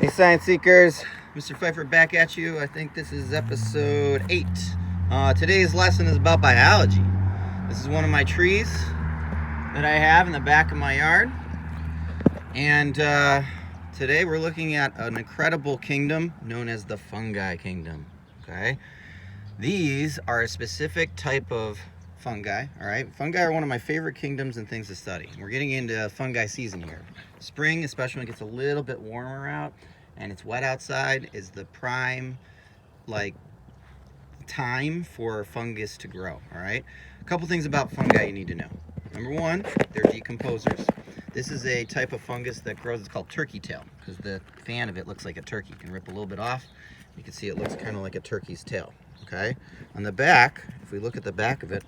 Hey Science Seekers, Mr. Pfeiffer back at you. I think this is episode 8. Today's lesson is about biology. This is one of my trees that I have in the back of my yard. And today we're looking at an incredible kingdom known as the Fungi Kingdom. Okay? These are a specific type of fungi, all right? Fungi are one of my favorite kingdoms and things to study. We're getting into fungi season here. Spring, especially when it gets a little bit warmer out and it's wet outside, is the prime time for fungus to grow, all right? A couple things about fungi you need to know. Number one, they're decomposers. This is a type of fungus that grows, it's called turkey tail, because the fan of it looks like a turkey. You can rip a little bit off. You can see it looks kind of like a turkey's tail, okay? On the back, if we look at the back of it,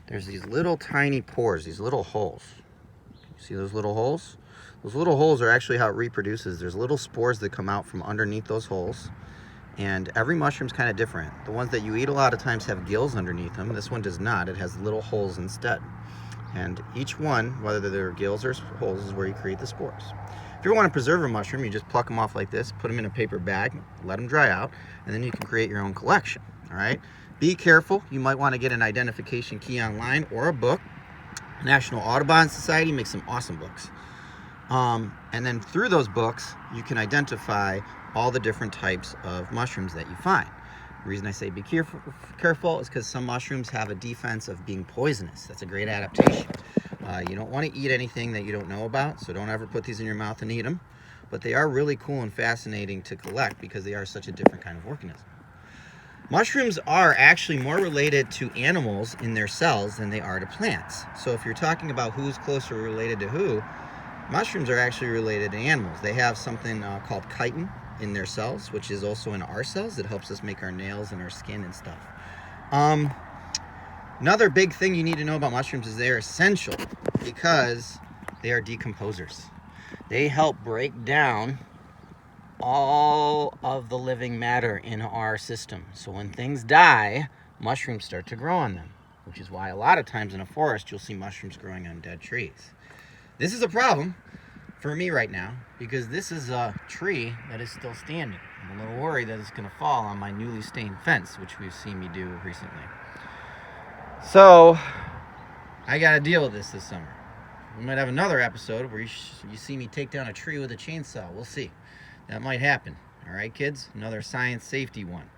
there's these little tiny pores, these little holes. You see those little holes? Those little holes are actually how it reproduces. There's little spores that come out from underneath those holes. And every mushroom's kind of different. The ones that you eat a lot of times have gills underneath them. This one does not. It has little holes instead. And each one, whether they're gills or holes, is where you create the spores. If you want to preserve a mushroom, you just pluck them off like this, put them in a paper bag, let them dry out, and then you can create your own collection, all right? Be careful. You might want to get an identification key online or a book. National Audubon Society makes some awesome books. And then through those books, you can identify all the different types of mushrooms that you find. The reason I say be careful is because some mushrooms have a defense of being poisonous. That's a great adaptation. You don't want to eat anything that you don't know about, so don't ever put these in your mouth and eat them. But they are really cool and fascinating to collect because they are such a different kind of organism. Mushrooms are actually more related to animals in their cells than they are to plants. So if you're talking about who's closer related to who, mushrooms are actually related to animals. They have something called chitin in their cells, which is also in our cells. That helps us make our nails and our skin and stuff. Another big thing you need to know about mushrooms is they're essential because they are decomposers. They help break down all of the living matter in our system. So when things die, mushrooms start to grow on them, which is why a lot of times in a forest you'll see mushrooms growing on dead trees. This is a problem for me right now because this is a tree that is still standing. I'm a little worried that it's going to fall on my newly stained fence, which we've seen me do recently. So I got to deal with this summer. We might have another episode where you see me take down a tree with a chainsaw. We'll see. That might happen. All right, kids? Another science safety one.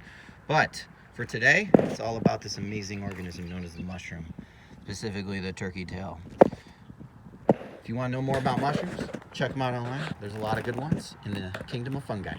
But for today, it's all about this amazing organism known as the mushroom, specifically the turkey tail. If you want to know more about mushrooms, check them out online. There's a lot of good ones in the kingdom of fungi.